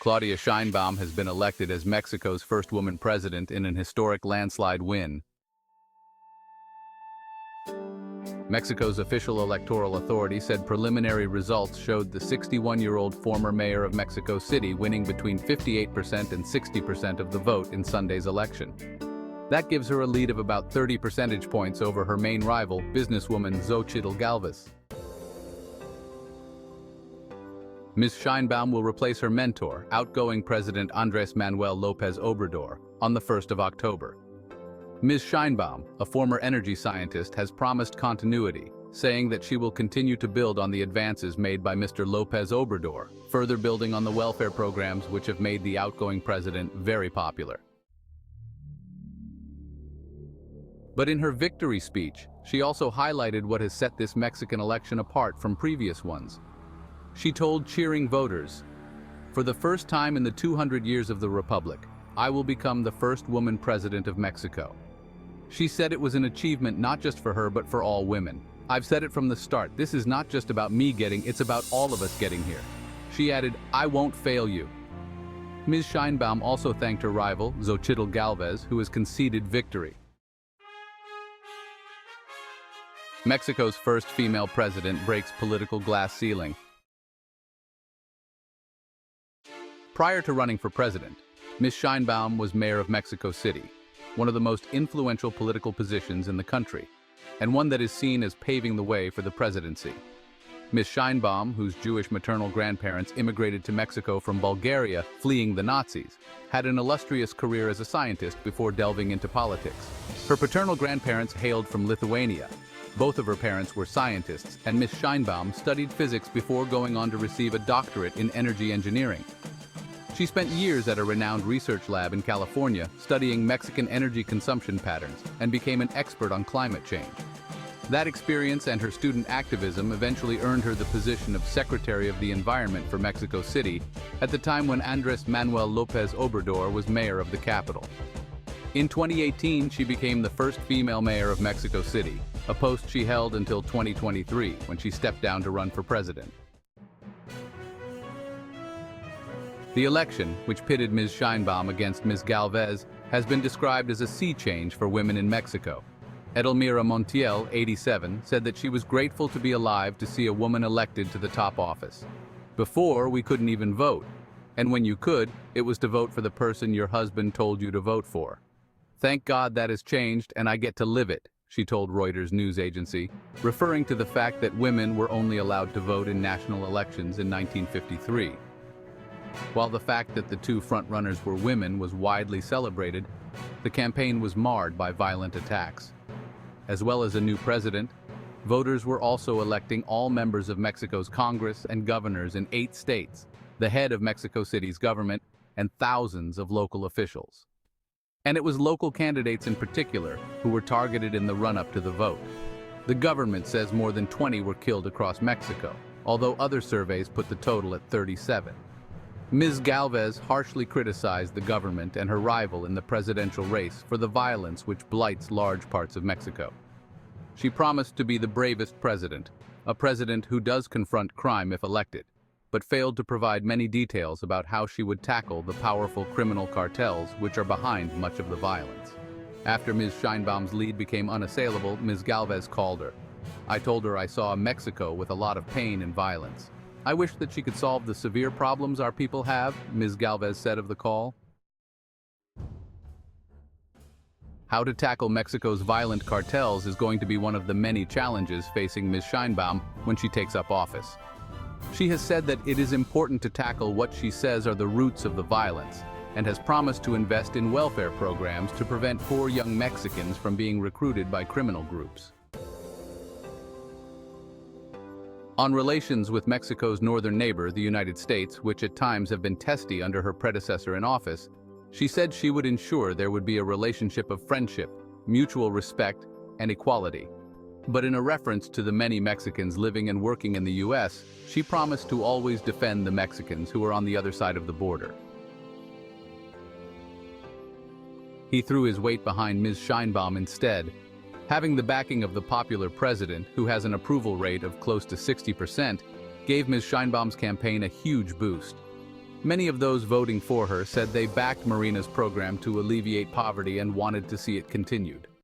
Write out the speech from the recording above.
Claudia Sheinbaum has been elected as Mexico's first woman president in an historic landslide win. Mexico's official electoral authority said preliminary results showed the 61-year-old former mayor of Mexico City winning between 58% and 60% of the vote in Sunday's election. That gives her a lead of about 30 percentage points over her main rival, businesswoman Xochitl Gálvez. Ms. Sheinbaum will replace her mentor, outgoing President Andrés Manuel López Obrador, on the 1st of October. Ms. Sheinbaum, a former energy scientist, has promised continuity, saying that she will continue to build on the advances made by Mr. López Obrador, further building on the welfare programs which have made the outgoing president very popular. But in her victory speech, she also highlighted what has set this Mexican election apart from previous ones. She told cheering voters, "For the first time in the 200 years of the Republic, I will become the first woman president of Mexico." She said it was an achievement not just for her but for all women. "I've said it from the start, this is not just about me getting, it's about all of us getting here." She added, "I won't fail you." Ms. Sheinbaum also thanked her rival, Xochitl Gálvez, who has conceded victory. Mexico's first female president breaks political glass ceiling. Prior to running for president, Ms. Sheinbaum was mayor of Mexico City, one of the most influential political positions in the country, and one that is seen as paving the way for the presidency. Ms. Sheinbaum, whose Jewish maternal grandparents immigrated to Mexico from Bulgaria fleeing the Nazis, had an illustrious career as a scientist before delving into politics. Her paternal grandparents hailed from Lithuania. Both of her parents were scientists, and Ms. Sheinbaum studied physics before going on to receive a doctorate in energy engineering. She spent years at a renowned research lab in California studying Mexican energy consumption patterns and became an expert on climate change. That experience and her student activism eventually earned her the position of Secretary of the Environment for Mexico City at the time when Andrés Manuel López Obrador was mayor of the capital. In 2018, she became the first female mayor of Mexico City, a post she held until 2023 when she stepped down to run for president. The election, which pitted Ms. Sheinbaum against Ms. Gálvez, has been described as a sea change for women in Mexico. Edelmira Montiel, 87, said that she was grateful to be alive to see a woman elected to the top office. "Before, we couldn't even vote. And when you could, it was to vote for the person your husband told you to vote for. Thank God that has changed and I get to live it," she told Reuters news agency, referring to the fact that women were only allowed to vote in national elections in 1953. While the fact that the two frontrunners were women was widely celebrated, the campaign was marred by violent attacks. As well as a new president, voters were also electing all members of Mexico's Congress and governors in 8 states, the head of Mexico City's government, and thousands of local officials. And it was local candidates in particular who were targeted in the run-up to the vote. The government says more than 20 were killed across Mexico, although other surveys put the total at 37. Ms. Gálvez harshly criticized the government and her rival in the presidential race for the violence which blights large parts of Mexico. She promised to be the bravest president, a president who does confront crime if elected, but failed to provide many details about how she would tackle the powerful criminal cartels which are behind much of the violence. After Ms. Sheinbaum's lead became unassailable, Ms. Gálvez called her. "I told her I saw a Mexico with a lot of pain and violence. I wish that she could solve the severe problems our people have," Ms. Gálvez said of the call. How to tackle Mexico's violent cartels is going to be one of the many challenges facing Ms. Sheinbaum when she takes up office. She has said that it is important to tackle what she says are the roots of the violence, and has promised to invest in welfare programs to prevent poor young Mexicans from being recruited by criminal groups. On relations with Mexico's northern neighbor, the United States, which at times have been testy under her predecessor in office, she said she would ensure there would be a relationship of friendship, mutual respect, and equality. But in a reference to the many Mexicans living and working in the U.S., she promised to always defend the Mexicans who are on the other side of the border. He threw his weight behind Ms. Sheinbaum instead. Having the backing of the popular president, who has an approval rate of close to 60%, gave Ms. Sheinbaum's campaign a huge boost. Many of those voting for her said they backed Marina's program to alleviate poverty and wanted to see it continued.